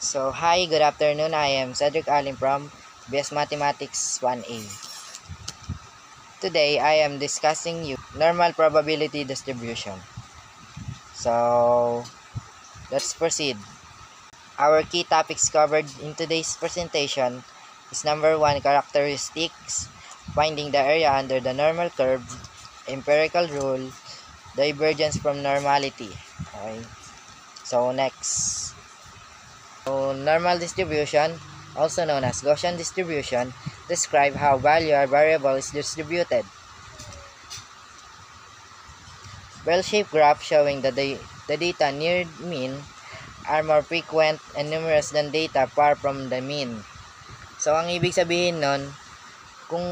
So, hi, good afternoon. I am Cedric Allen from BS Mathematics 1A. Today, I am discussing normal probability distribution. So, let's proceed. Our key topics covered in today's presentation is number 1, characteristics, finding the area under the normal curve, empirical rule, divergence from normality. Okay. So, next. So, normal distribution, also known as Gaussian distribution, describe how value or variable is distributed. Bell-shaped graph showing the data near mean are more frequent and numerous than data far from the mean. So, ang ibig sabihin nun, kung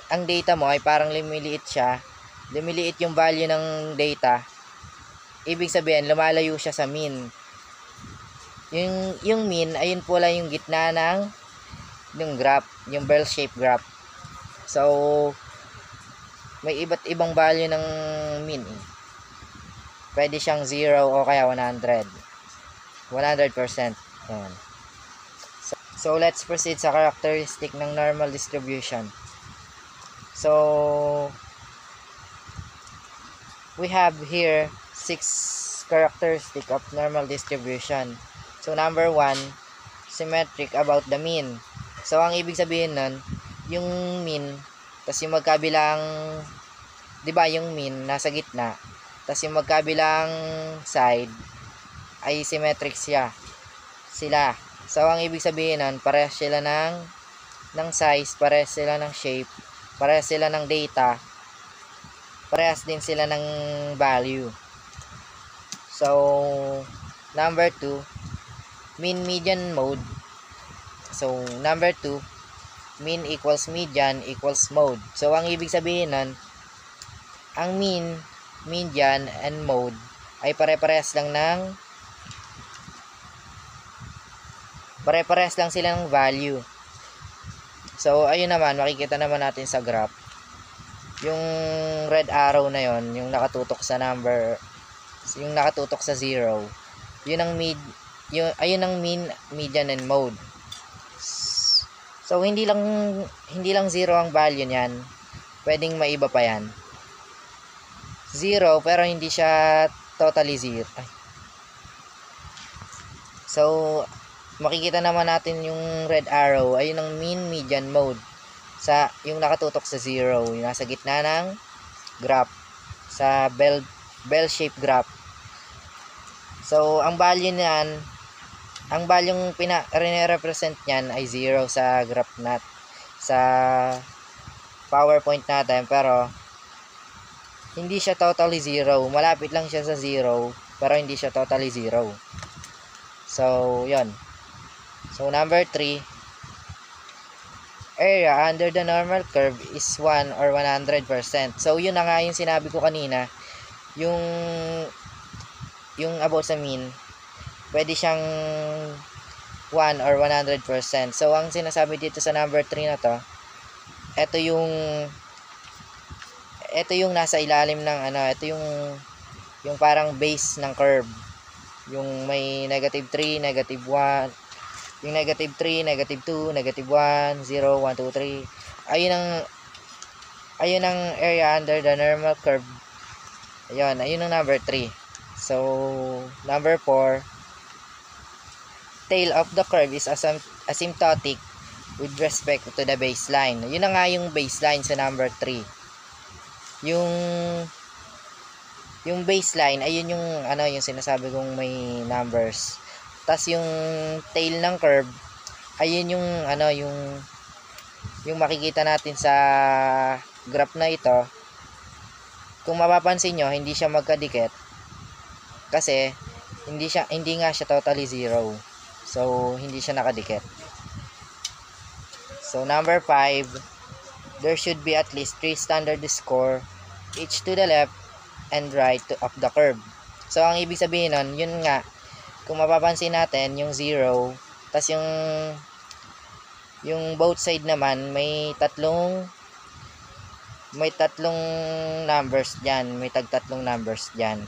ang data mo ay parang lumiliit yung value ng data, ibig sabihin, lumalayo siya sa mean. Yung mean, ayun po lang yung gitna ng graph, yung bell-shaped graph. So, may iba't ibang value ng mean. Pwede siyang 0 o kaya 100%. Ayan. So, let's proceed sa characteristic ng normal distribution. So, we have here 6 characteristic of normal distribution. So, number 1, symmetric about the mean. So, ang ibig sabihin nun, yung mean, tas yung magkabilang, di ba yung mean nasa gitna, tas yung magkabilang side ay symmetric sila. So, ang ibig sabihin nun, parehas sila ng size, parehas sila ng shape, parehas sila ng data, parehas din sila ng value. So, number 2, mean median mode. So, number 2, mean equals median equals mode. So, ang ibig sabihin nun, ang mean, median, and mode ay pare-parehas lang sila ng value. So, ayun naman, makikita naman natin sa graph. Yung red arrow na yon, yung nakatutok sa 0, yun ang ayun ang mean, median, and mode. So, hindi lang 0 ang value niyan. Pwedeng maiba pa yan. 0, pero hindi siya totally 0. So, makikita naman natin yung red arrow, ayun ang mean, median, mode. Yung nakatutok sa 0, yung nasa gitna ng graph, sa bell-shaped graph. So, ang value niyan, ang valueng represent niyan ay 0 sa graph sa PowerPoint natin, pero hindi siya totally 0. Malapit lang siya sa 0, pero hindi siya totally 0. So, yon. So, number 3, area under the normal curve is 1 or 100%. So, yun na nga yung sinabi ko kanina, yung about sa mean, pwede siyang 1 or 100%. So, ang sinasabi dito sa number 3 na to, ito yung nasa ilalim ng ito yung parang base ng curve. Yung may negative 3, negative 1, yung negative 3, negative 2, negative 1, 0, 1, 2, 3. Ayun ang area under the normal curve. Ayun ang number 3. So, number 4, tail of the curve is asymptotic with respect to the baseline. Yun na nga yung baseline sa number 3. Yung baseline, ayun yung yung sinasabi kong may numbers. Tas yung tail ng curve, ayun yung makikita natin sa graph na ito. Kung mapapansin nyo, hindi siya magkadikit kasi hindi nga siya totally 0. So, hindi siya nakadikit. So, number 5, there should be at least 3 standard score, each to the left and right of the curve. So, ang ibig sabihin nun, yun nga, kung mapapansin natin, yung 0, tas yung both side naman, may tatlong numbers dyan, may tag-tatlong numbers dyan.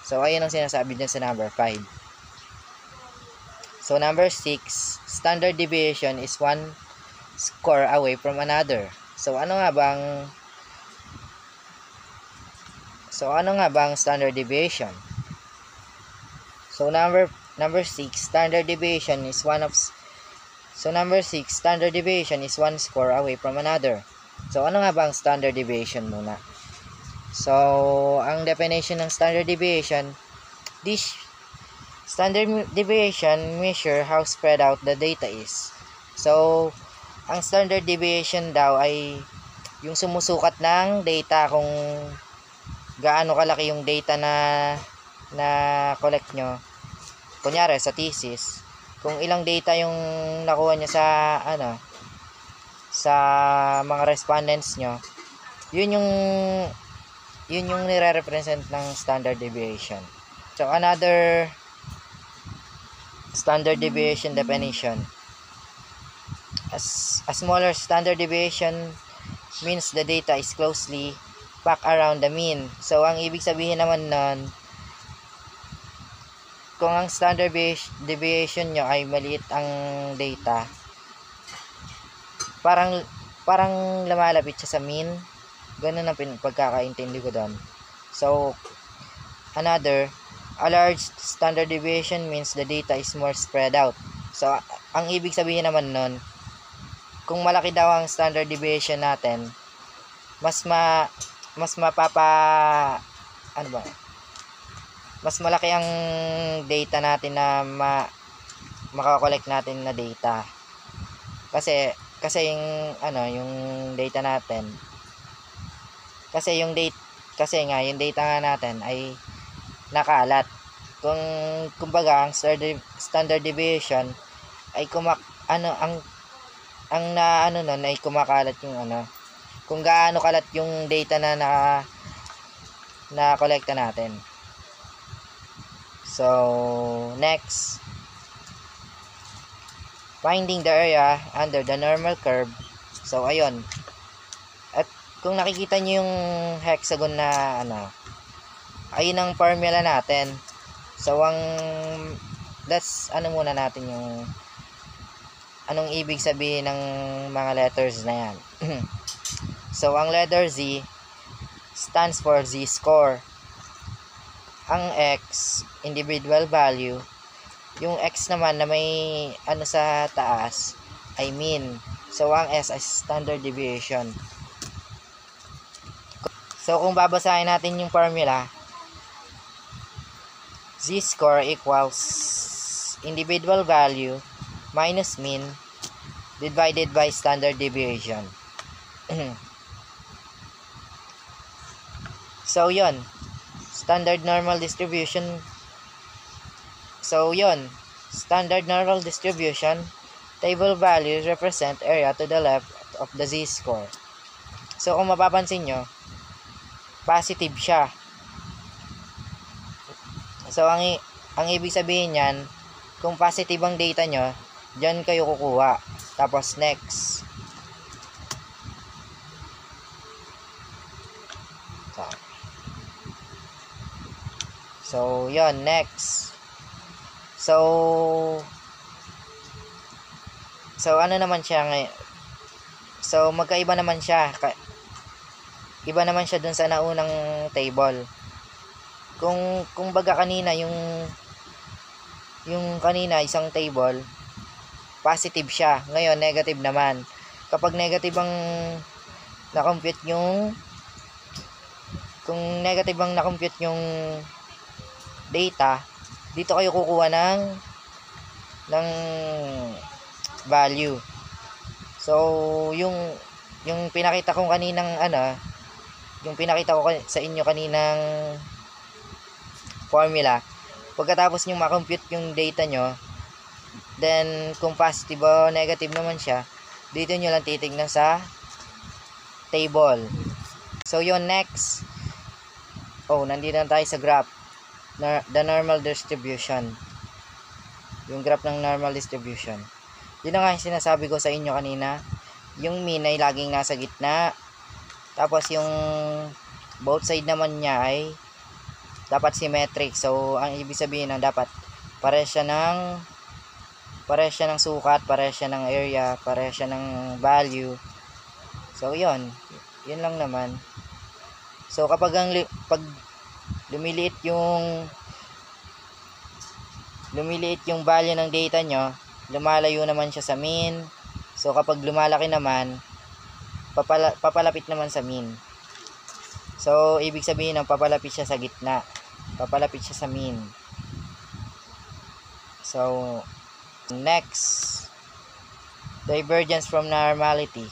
So, ayun ang sinasabi dyan sa number 5. So number 6, standard deviation is one score away from another. So ano nga bang standard deviation? So number 6, standard deviation is one score away from another. So ano nga bang standard deviation muna? So ang definition ng standard deviation, this standard deviation measure how spread out the data is. So ang standard deviation daw ay yung sumusukat ng data kung gaano kalaki yung data na collect nyo. Kunyari sa thesis, kung ilang data yung nakuha niya sa mga respondents nyo, yun yung nire-represent ng standard deviation. So another standard deviation definition, a smaller standard deviation means the data is closely packed around the mean. So ang ibig sabihin naman nun, kung ang standard deviation nyo ay maliit ang data, parang lumalapit siya sa mean. Ganun ang pagkakaintindi ko doon. So another, a large standard deviation means the data is more spread out. So ang ibig sabihin naman nun, kung malaki daw ang standard deviation natin, mas malaki ang data natin na makakollect natin na data. Kasi yung data natin, yung data nga natin ay nakalat. Kumbaga ang standard deviation ay ay kumakalat yung kung gaano kalat yung data na kolekta natin. So next, finding the area under the normal curve. So ayun, at kung nakikita niyo yung hexagon na ayun ang formula natin. So that's muna natin yung anong ibig sabihin ng mga letters na yan. So ang letter Z stands for Z-score. Ang X, individual value. Yung X naman na may sa taas ay mean. So ang S ay standard deviation. So kung babasahin natin yung formula, Z-score equals individual value minus mean divided by standard deviation. So yun, standard normal distribution. Table values represent area to the left of the Z-score. So kung mapapansin nyo, positive siya. So ang ibig sabihin niyan, kung positive ang data nyo, dyan kayo kukuha. Tapos next. So yon, next. So ano naman siya ngayon? So magkaiba naman siya. Iba naman siya dun sa naunang table. Kung baga kanina yung kanina isang table, positive siya. Ngayon negative naman. Kapag negative ang na-compute yung data, dito kayo kukuha ng value. So yung pinakita ko kaninang yung pinakita ko sa inyo kaninang formula, pagkatapos nyo makompute yung data nyo, then kung positive o negative naman siya, dito nyo lang titignan sa table. So yun, next. Nandito na tayo sa graph. The normal distribution. Yung graph ng normal distribution. Yun na nga yung sinasabi ko sa inyo kanina. Yung mean ay laging nasa gitna. Tapos yung both side naman niya ay dapat symmetric. So ang ibig sabihin ng dapat pares siya ng Parehas siya ng sukat, parehas siya ng area, parehas siya ng value. So, yun lang naman. So, kapag pag lumiliit yung value ng data nyo, lumalayo naman siya sa mean. So, kapag lumalaki naman, papalapit naman sa mean. So, ibig sabihin ng papalapit siya sa gitna. Papalapit siya sa mean. So, next, divergence from normality.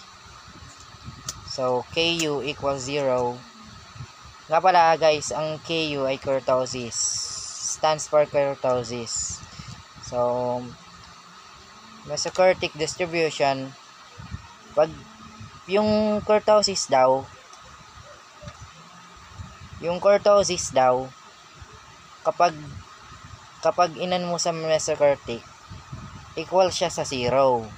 So, KU equals 0. Nga pala guys, ang KU ay kurtosis. Stands for kurtosis. So, mesokurtic distribution, pag yung kurtosis daw, kapag inan mo sa mesokurtic, equal siya sa 0.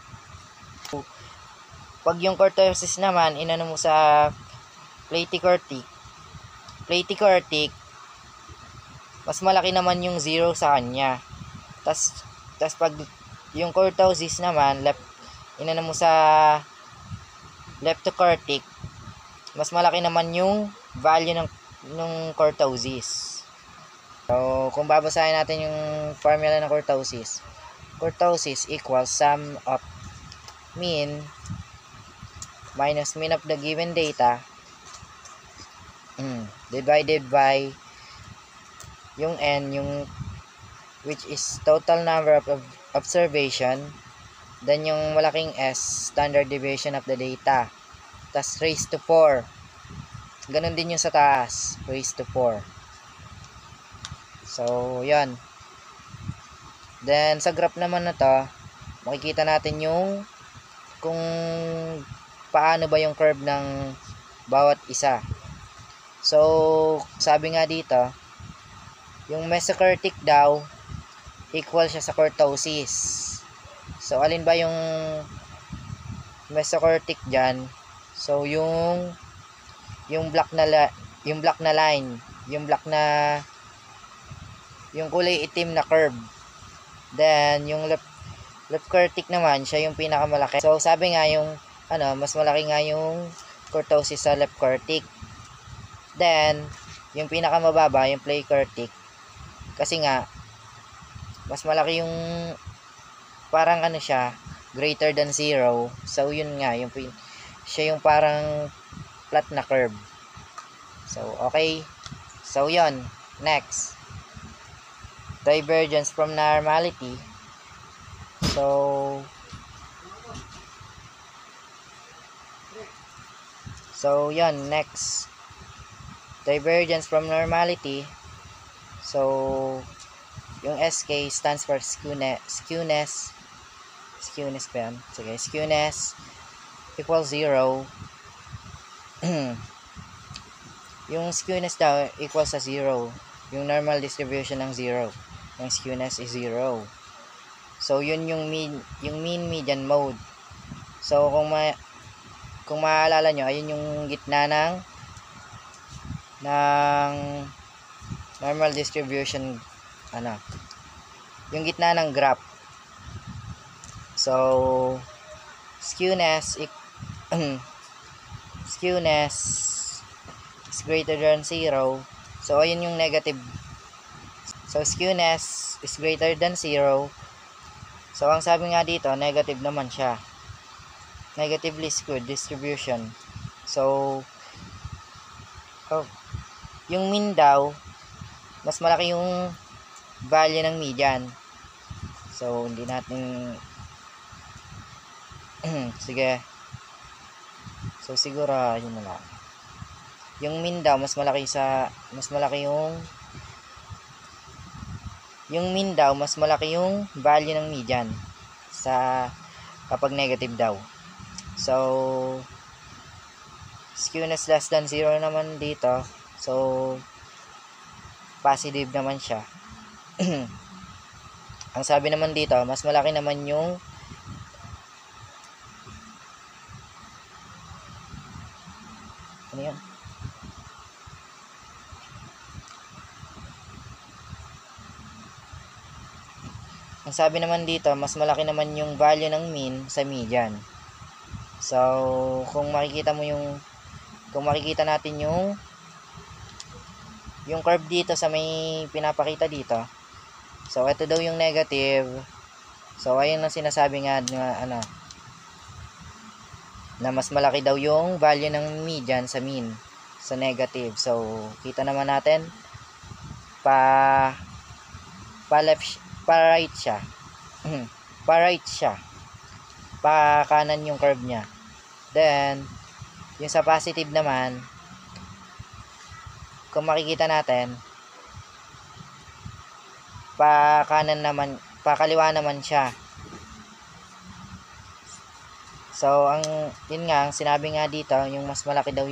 Pag yung kurtosis naman, inano mo sa platykurtic, mas malaki naman yung 0 sa kanya. Tas pag yung kurtosis naman, inano mo sa leptokurtic, mas malaki naman yung value ng kurtosis. So, kung babasahin natin yung formula ng kurtosis equals sum of mean minus mean of the given data divided by yung n, which is total number of observation, then yung malaking S, standard deviation of the data, tas raised to 4. Ganun din yung sa taas, raised to 4. So, yan. Then, sa graph naman na to, makikita natin yung kung paano ba yung curve ng bawat isa. So, sabi nga dito, yung mesokurtic daw, equal siya sa kurtosis. So, alin ba yung mesokurtic dyan? So, yung black na line, yung kulay itim na curve. Then, yung leptokurtic naman, siya yung pinakamalaki. So, sabi nga yung, mas malaki nga yung kurtosis sa leptokurtic. Then, yung pinakamababa, yung platykurtic, kasi nga, mas malaki yung, parang siya, greater than 0. So, yun nga, siya yung parang flat na curve. So, okay. So, yun. Next. Divergence from normality. So, yun. Next. Divergence from normality. So, yung SK stands for skewness ba yan? Sige, skewness equals 0. Yung skewness daw equals sa 0. Yung normal distribution ng 0. Yung skewness is 0. So, yun yung mean median mode. So, kung maalala nyo, ayun yung gitna ng normal distribution, yung gitna ng graph. So, skewness is greater than 0. So, ayun yung negative. So, skewness is greater than 0. So, ang sabi nga dito, negative naman siya. Negatively skewed distribution. So, yung mean daw, mas malaki yung value ng median. So, hindi natin sige. So, siguro, yun na lang. Yung mean daw, mas malaki yung value ng median sa kapag negative daw. So, skewness less than 0 naman dito. So, positive naman siya. Ang sabi naman dito, mas malaki naman yung yan? ang sabi naman dito, mas malaki naman yung value ng mean sa median. So, kung makikita natin yung curve dito sa may pinapakita dito. So, ito daw yung negative. So, ayun ang sinasabi nga na mas malaki daw yung value ng median sa mean, sa negative. So, kita naman natin pa right siya. Pa right siya. Pa kanan yung curve niya. Then, yung sa positive naman, kung makikita natin, pa kaliwa naman siya. So, yun nga, ang sinabi nga dito, yung mas malaki daw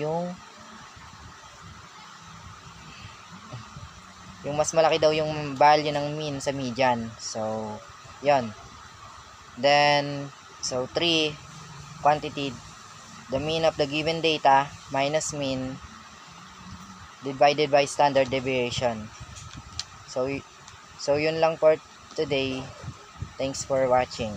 yung value ng mean sa median. So, yun. Then, so 3, quantity, the mean of the given data minus mean divided by standard deviation. So yun lang for today. Thanks for watching.